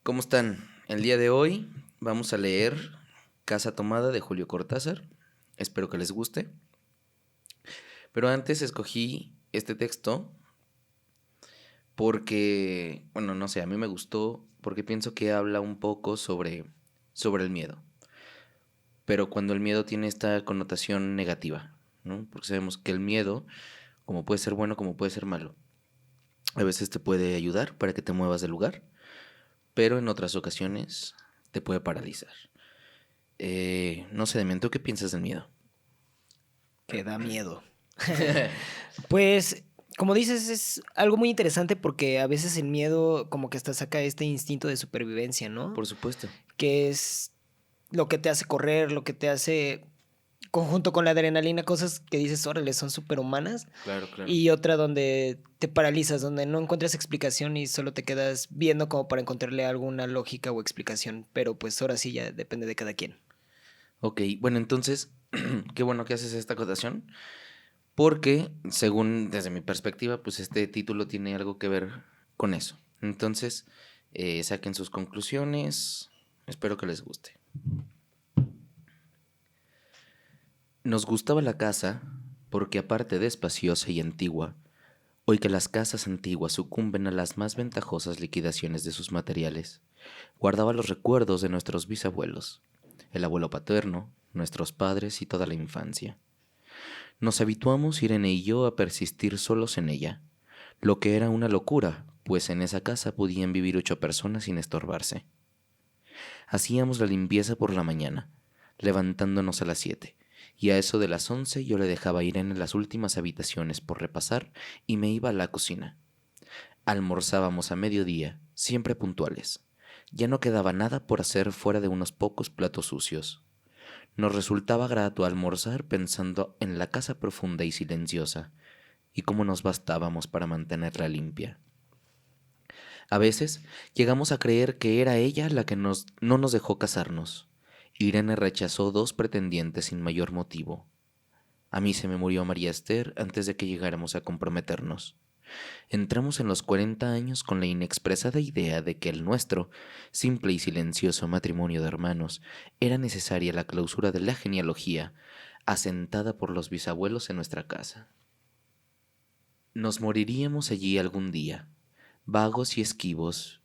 ¿Cómo están? El día de hoy vamos a leer Casa Tomada de Julio Cortázar. Espero que les guste. Pero antes escogí este texto porque, bueno, no sé, a mí me gustó porque pienso que habla un poco sobre el miedo. Pero cuando el miedo tiene esta connotación negativa, ¿no? Porque sabemos que el miedo, como puede ser bueno, como puede ser malo, a veces te puede ayudar para que te muevas del lugar, pero en otras ocasiones te puede paralizar. No sé, Demian, ¿tú qué piensas del miedo? Que da miedo. Pues, como dices, es algo muy interesante porque a veces el miedo como que hasta saca este instinto de supervivencia, ¿no? Por supuesto. Que es lo que te hace correr, lo que te hace, conjunto con la adrenalina, cosas que dices, órale, son superhumanas. Claro, claro. Y otra donde te paralizas, donde no encuentras explicación y solo te quedas viendo como para encontrarle alguna lógica o explicación. Pero pues ahora sí ya depende de cada quien. Ok, bueno, entonces, qué bueno que haces esta acotación, porque según desde mi perspectiva, pues este título tiene algo que ver con eso. Entonces, saquen sus conclusiones, espero que les guste. Nos gustaba la casa porque aparte de espaciosa y antigua, hoy que las casas antiguas sucumben a las más ventajosas liquidaciones de sus materiales, guardaba los recuerdos de nuestros bisabuelos, el abuelo paterno, nuestros padres y toda la infancia. Nos habituamos, Irene y yo, a persistir solos en ella, lo que era una locura, pues en esa casa podían vivir 8 personas sin estorbarse. Hacíamos la limpieza por la mañana, levantándonos a las 7, y a eso de las 11 yo le dejaba a Irene las últimas habitaciones por repasar y me iba a la cocina. Almorzábamos a mediodía, siempre puntuales. Ya no quedaba nada por hacer fuera de unos pocos platos sucios. Nos resultaba grato almorzar pensando en la casa profunda y silenciosa, y cómo nos bastábamos para mantenerla limpia. A veces llegamos a creer que era ella la que no nos dejó casarnos. Irene rechazó 2 pretendientes sin mayor motivo. A mí se me murió María Esther antes de que llegáramos a comprometernos. Entramos en los 40 años con la inexpresada idea de que el nuestro, simple y silencioso matrimonio de hermanos, era necesaria la clausura de la genealogía, asentada por los bisabuelos en nuestra casa. Nos moriríamos allí algún día, vagos y esquivos.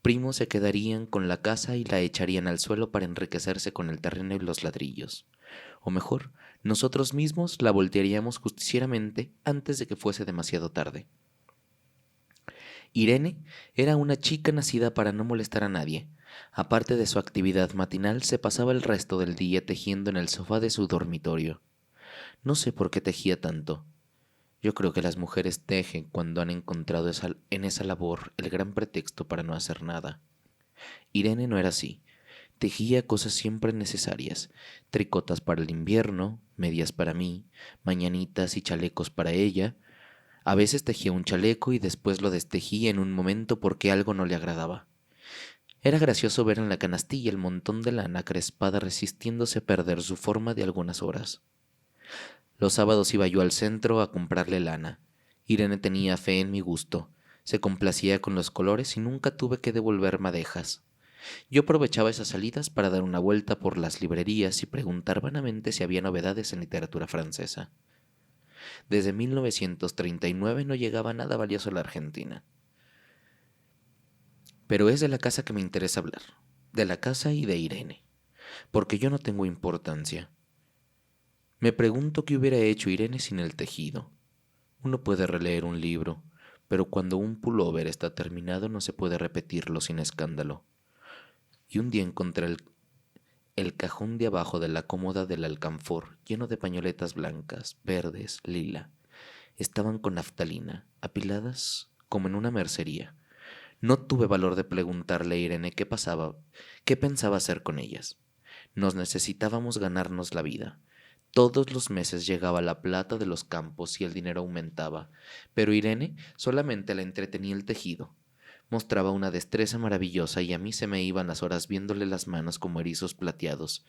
Primos se quedarían con la casa y la echarían al suelo para enriquecerse con el terreno y los ladrillos. O mejor, nosotros mismos la voltearíamos justicieramente antes de que fuese demasiado tarde. Irene era una chica nacida para no molestar a nadie. Aparte de su actividad matinal, se pasaba el resto del día tejiendo en el sofá de su dormitorio. No sé por qué tejía tanto. Yo creo que las mujeres tejen cuando han encontrado en esa labor el gran pretexto para no hacer nada. Irene no era así. Tejía cosas siempre necesarias, tricotas para el invierno, medias para mí, mañanitas y chalecos para ella. A veces tejía un chaleco y después lo destejía en un momento porque algo no le agradaba. Era gracioso ver en la canastilla el montón de lana crespada resistiéndose a perder su forma de algunas horas. Los sábados iba yo al centro a comprarle lana. Irene tenía fe en mi gusto, se complacía con los colores y nunca tuve que devolver madejas. Yo aprovechaba esas salidas para dar una vuelta por las librerías y preguntar vanamente si había novedades en literatura francesa. Desde 1939 no llegaba nada valioso a la Argentina. Pero es de la casa que me interesa hablar, de la casa y de Irene, porque yo no tengo importancia. Me pregunto qué hubiera hecho Irene sin el tejido. Uno puede releer un libro, pero cuando un pullover está terminado no se puede repetirlo sin escándalo. Y un día encontré el cajón de abajo de la cómoda del alcanfor, lleno de pañoletas blancas, verdes, lila. Estaban con naftalina, apiladas como en una mercería. No tuve valor de preguntarle a Irene qué pasaba, qué pensaba hacer con ellas. Nos necesitábamos ganarnos la vida. Todos los meses llegaba la plata de los campos y el dinero aumentaba, pero Irene solamente la entretenía el tejido. Mostraba una destreza maravillosa y a mí se me iban las horas viéndole las manos como erizos plateados,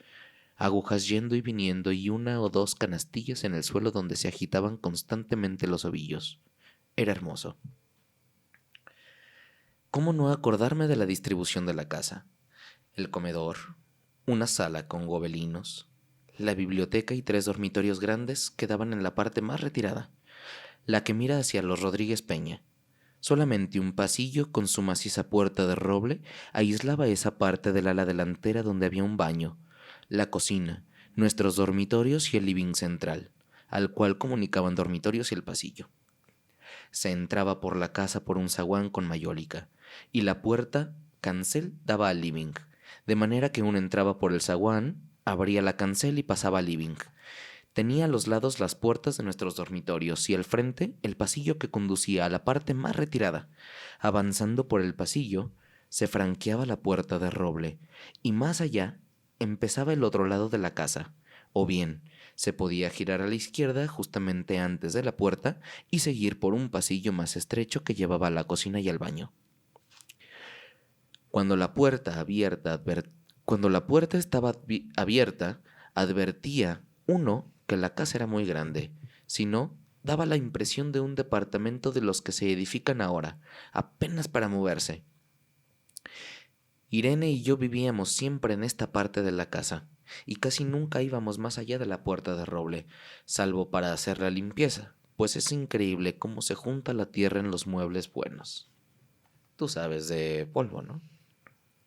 agujas yendo y viniendo y 1 o 2 canastillas en el suelo donde se agitaban constantemente los ovillos. Era hermoso. ¿Cómo no acordarme de la distribución de la casa? El comedor, una sala con gobelinos, la biblioteca y 3 dormitorios grandes que daban en la parte más retirada, la que mira hacia los Rodríguez Peña. Solamente un pasillo con su maciza puerta de roble aislaba esa parte del ala delantera donde había un baño, la cocina, nuestros dormitorios y el living central, al cual comunicaban dormitorios y el pasillo. Se entraba por la casa por un zaguán con mayólica, y la puerta, cancel, daba al living, de manera que uno entraba por el zaguán, abría la cancel y pasaba al living. Tenía a los lados las puertas de nuestros dormitorios y al frente el pasillo que conducía a la parte más retirada. Avanzando por el pasillo, se franqueaba la puerta de roble, y más allá empezaba el otro lado de la casa, o bien se podía girar a la izquierda justamente antes de la puerta y seguir por un pasillo más estrecho que llevaba a la cocina y al baño. Cuando la puerta estaba abierta, advertía uno que la casa era muy grande, si no, daba la impresión de un departamento de los que se edifican ahora, apenas para moverse. Irene y yo vivíamos siempre en esta parte de la casa, y casi nunca íbamos más allá de la puerta de roble, salvo para hacer la limpieza, pues es increíble cómo se junta la tierra en los muebles buenos. Tú sabes de polvo, ¿no?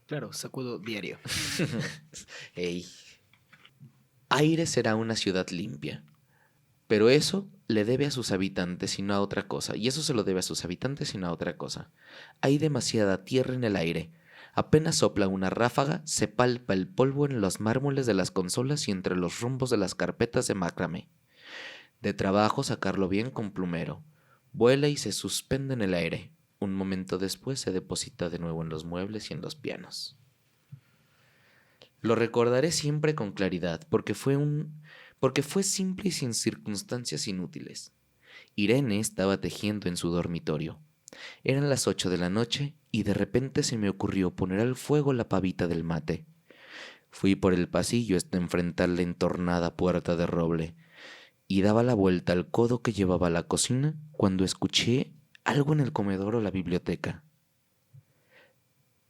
Claro, sacudo diario. Ey. Aire será una ciudad limpia, pero eso le debe a sus habitantes y no a otra cosa, y eso se lo debe a sus habitantes y no a otra cosa. Hay demasiada tierra en el aire. Apenas sopla una ráfaga, se palpa el polvo en los mármoles de las consolas y entre los rombos de las carpetas de macramé. De trabajo sacarlo bien con plumero. Vuela y se suspende en el aire. Un momento después se deposita de nuevo en los muebles y en los pianos. Lo recordaré siempre con claridad, porque fue simple y sin circunstancias inútiles. Irene estaba tejiendo en su dormitorio. Eran las 8 de la noche y de repente se me ocurrió poner al fuego la pavita del mate. Fui por el pasillo hasta enfrentar la entornada puerta de roble y daba la vuelta al codo que llevaba a la cocina cuando escuché algo en el comedor o la biblioteca.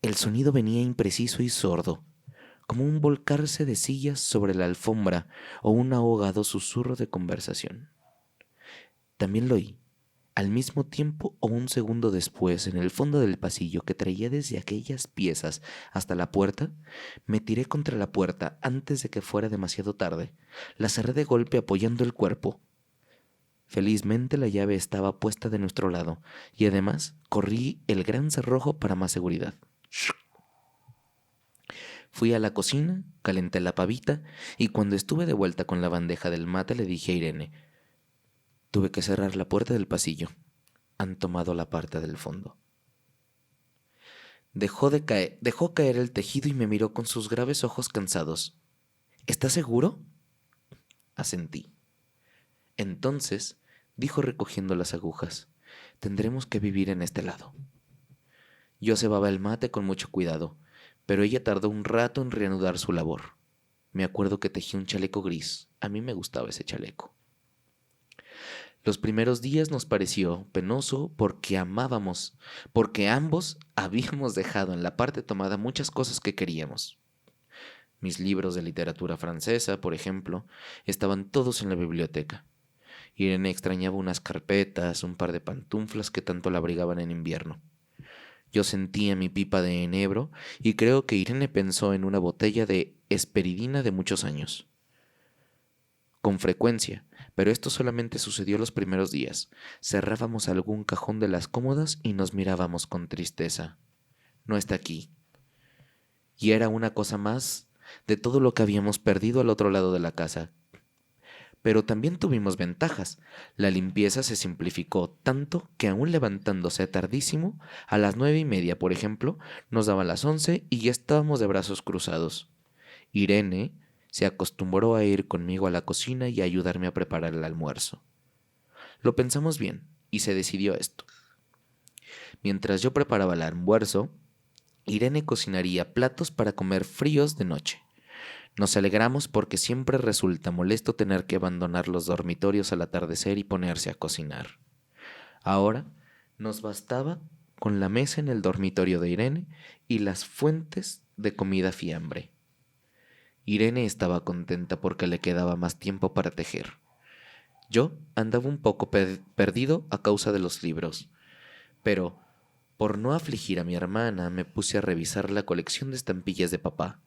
El sonido venía impreciso y sordo, como un volcarse de sillas sobre la alfombra o un ahogado susurro de conversación. También lo oí, al mismo tiempo o un segundo después, en el fondo del pasillo que traía desde aquellas piezas hasta la puerta. Me tiré contra la puerta antes de que fuera demasiado tarde. La cerré de golpe apoyando el cuerpo. Felizmente la llave estaba puesta de nuestro lado y además corrí el gran cerrojo para más seguridad. Fui a la cocina, calenté la pavita y cuando estuve de vuelta con la bandeja del mate le dije a Irene: tuve que cerrar la puerta del pasillo. Han tomado la parte del fondo. Dejó caer el tejido y me miró con sus graves ojos cansados. ¿Estás seguro? Asentí. Entonces, dijo recogiendo las agujas, tendremos que vivir en este lado. Yo cebaba el mate con mucho cuidado, pero ella tardó un rato en reanudar su labor. Me acuerdo que tejí un chaleco gris. A mí me gustaba ese chaleco. Los primeros días nos pareció penoso porque ambos habíamos dejado en la parte tomada muchas cosas que queríamos. Mis libros de literatura francesa, por ejemplo, estaban todos en la biblioteca. Irene extrañaba unas carpetas, un par de pantuflas que tanto la abrigaban en invierno. Yo sentía mi pipa de enebro y creo que Irene pensó en una botella de esperidina de muchos años. Con frecuencia, pero esto solamente sucedió los primeros días. Cerrábamos algún cajón de las cómodas y nos mirábamos con tristeza. No está aquí. Y era una cosa más de todo lo que habíamos perdido al otro lado de la casa. Pero también tuvimos ventajas. La limpieza se simplificó tanto que aún levantándose tardísimo, a las 9:30, por ejemplo, nos daban las 11 y ya estábamos de brazos cruzados. Irene se acostumbró a ir conmigo a la cocina y a ayudarme a preparar el almuerzo. Lo pensamos bien y se decidió esto. Mientras yo preparaba el almuerzo, Irene cocinaría platos para comer fríos de noche. Nos alegramos porque siempre resulta molesto tener que abandonar los dormitorios al atardecer y ponerse a cocinar. Ahora nos bastaba con la mesa en el dormitorio de Irene y las fuentes de comida fiambre. Irene estaba contenta porque le quedaba más tiempo para tejer. Yo andaba un poco perdido a causa de los libros, pero por no afligir a mi hermana me puse a revisar la colección de estampillas de papá,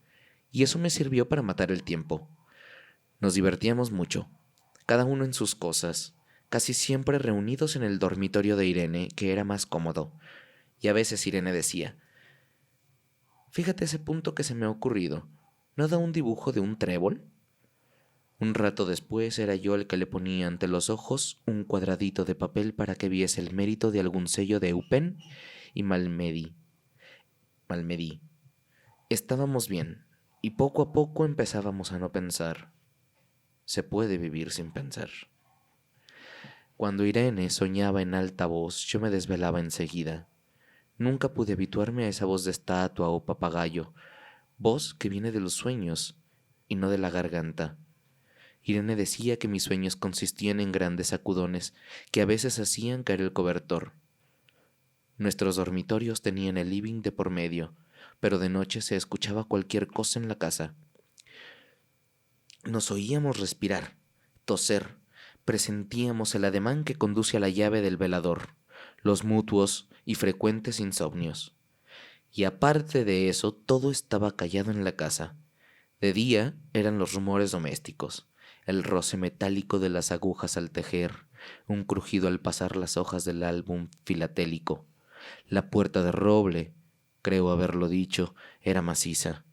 y eso me sirvió para matar el tiempo. Nos divertíamos mucho, cada uno en sus cosas, casi siempre reunidos en el dormitorio de Irene, que era más cómodo, y a veces Irene decía: «Fíjate ese punto que se me ha ocurrido, ¿no da un dibujo de un trébol?». Un rato después era yo el que le ponía ante los ojos un cuadradito de papel para que viese el mérito de algún sello de Eupen y Malmedy. Estábamos bien, y poco a poco empezábamos a no pensar. Se puede vivir sin pensar. Cuando Irene soñaba en alta voz, yo me desvelaba enseguida. Nunca pude habituarme a esa voz de estatua o papagayo, voz que viene de los sueños y no de la garganta. Irene decía que mis sueños consistían en grandes sacudones que a veces hacían caer el cobertor. Nuestros dormitorios tenían el living de por medio, pero de noche se escuchaba cualquier cosa en la casa. Nos oíamos respirar, toser, presentíamos el ademán que conduce a la llave del velador, los mutuos y frecuentes insomnios. Y aparte de eso, todo estaba callado en la casa. De día eran los rumores domésticos, el roce metálico de las agujas al tejer, un crujido al pasar las hojas del álbum filatélico. La puerta de roble, creo haberlo dicho, era maciza.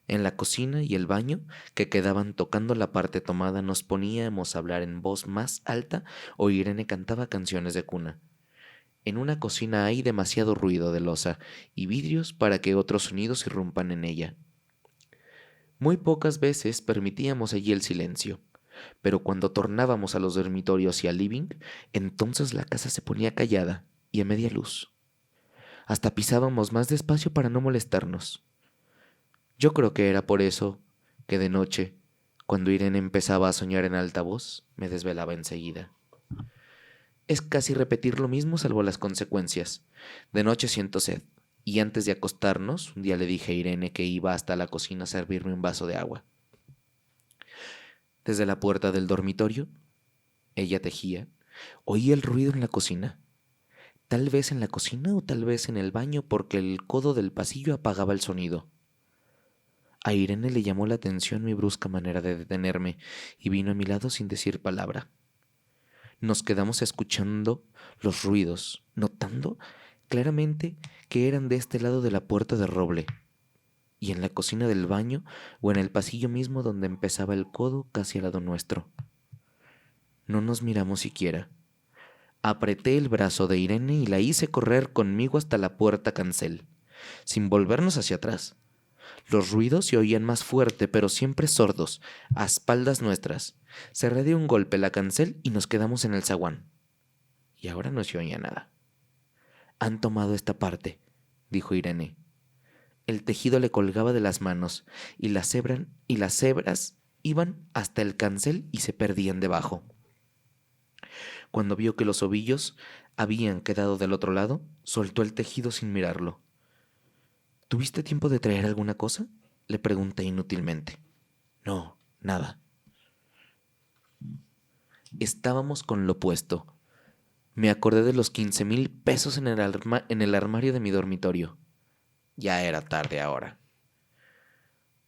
En la cocina y el baño, que quedaban tocando la parte tomada, nos poníamos a hablar en voz más alta o Irene cantaba canciones de cuna. En una cocina hay demasiado ruido de loza y vidrios para que otros sonidos irrumpan en ella. Muy pocas veces permitíamos allí el silencio, pero cuando tornábamos a los dormitorios y al living, entonces la casa se ponía callada y a media luz. Hasta pisábamos más despacio para no molestarnos. Yo creo que era por eso que de noche, cuando Irene empezaba a soñar en alta voz, me desvelaba enseguida. Es casi repetir lo mismo salvo las consecuencias. De noche siento sed, y antes de acostarnos, un día le dije a Irene que iba hasta la cocina a servirme un vaso de agua. Desde la puerta del dormitorio, ella tejía, oí el ruido en la cocina. Tal vez en la cocina o tal vez en el baño, porque el codo del pasillo apagaba el sonido. A Irene le llamó la atención mi brusca manera de detenerme y vino a mi lado sin decir palabra. Nos quedamos escuchando los ruidos, notando claramente que eran de este lado de la puerta de roble, y en la cocina del baño o en el pasillo mismo donde empezaba el codo casi al lado nuestro. No nos miramos siquiera. Apreté el brazo de Irene y la hice correr conmigo hasta la puerta cancel, sin volvernos hacia atrás. Los ruidos se oían más fuerte, pero siempre sordos, a espaldas nuestras. Cerré de un golpe la cancel y nos quedamos en el zaguán. Y ahora no se oía nada. «Han tomado esta parte», dijo Irene. El tejido le colgaba de las manos y las hebras iban hasta el cancel y se perdían debajo. Cuando vio que los ovillos habían quedado del otro lado, soltó el tejido sin mirarlo. «¿Tuviste tiempo de traer alguna cosa?», le pregunté inútilmente. «No, nada». Estábamos con lo puesto. Me acordé de los 15,000 pesos en el armario de mi dormitorio. Ya era tarde ahora.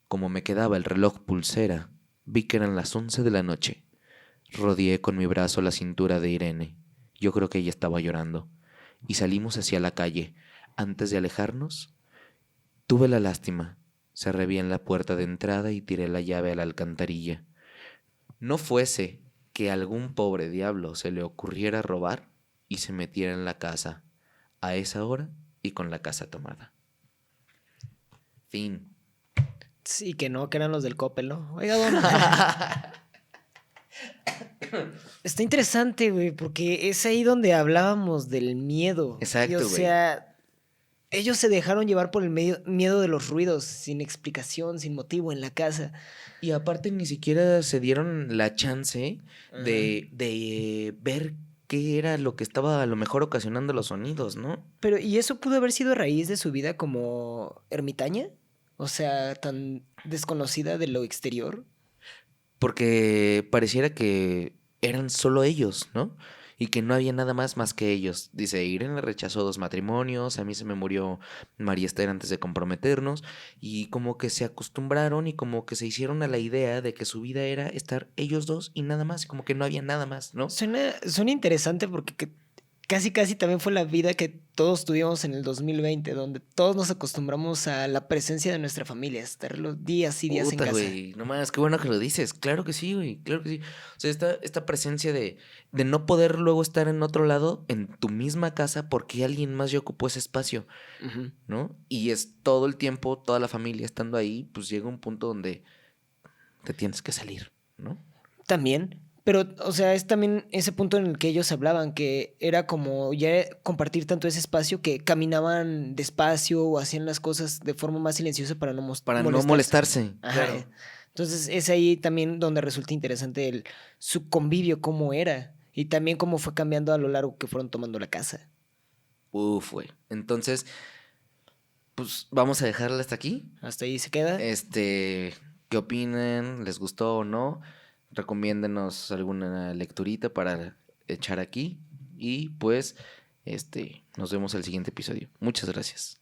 Como me quedaba el reloj pulsera, vi que eran las 11 de la noche. Rodeé con mi brazo la cintura de Irene. Yo creo que ella estaba llorando. Y salimos hacia la calle. Antes de alejarnos, tuve la lástima. Cerré bien la puerta de entrada y tiré la llave a la alcantarilla. No fuese que algún pobre diablo se le ocurriera robar y se metiera en la casa a esa hora y con la casa tomada. Fin. Sí, que no, que eran los del Coppel, ¿no? Oiga, don. Está interesante, güey, porque es ahí donde hablábamos del miedo. Exacto, Y, o güey. sea, ellos se dejaron llevar por el miedo de los ruidos, sin explicación, sin motivo en la casa. Y aparte ni siquiera se dieron la chance de ver qué era lo que estaba a lo mejor ocasionando los sonidos, ¿no? Pero, ¿y eso pudo haber sido a raíz de su vida como ermitaña? O sea, tan desconocida de lo exterior. Porque pareciera que eran solo ellos, ¿no? Y que no había nada más que ellos. Dice, Irene rechazó 2 matrimonios, a mí se me murió María Esther antes de comprometernos, y como que se acostumbraron y como que se hicieron a la idea de que su vida era estar ellos dos y nada más, como que no había nada más, ¿no? Suena interesante porque casi casi también fue la vida que todos tuvimos en el 2020, donde todos nos acostumbramos a la presencia de nuestra familia, estar los días y días en Puta, casa. güey, no más, qué bueno que lo dices. Claro que sí, güey, claro que sí. O sea, esta presencia de no poder luego estar en otro lado, en tu misma casa, porque alguien más ya ocupó ese espacio, Ujú. ¿no? Y es todo el tiempo, toda la familia estando ahí, pues llega un punto donde te tienes que salir, ¿no? También, pero, o sea, es también ese punto en el que ellos hablaban, que era como ya compartir tanto ese espacio que caminaban despacio o hacían las cosas de forma más silenciosa para no Para no molestarse. molestarse, Ajá. claro. Entonces es ahí también donde resulta interesante su convivio, cómo era, y también cómo fue cambiando a lo largo que fueron tomando la casa. Uf, güey. Entonces, pues vamos a dejarla hasta aquí. Hasta ahí se queda. ¿Qué opinan? ¿Les gustó o no? Recomiéndenos alguna lecturita para echar aquí. Y pues, nos vemos el siguiente episodio. Muchas gracias.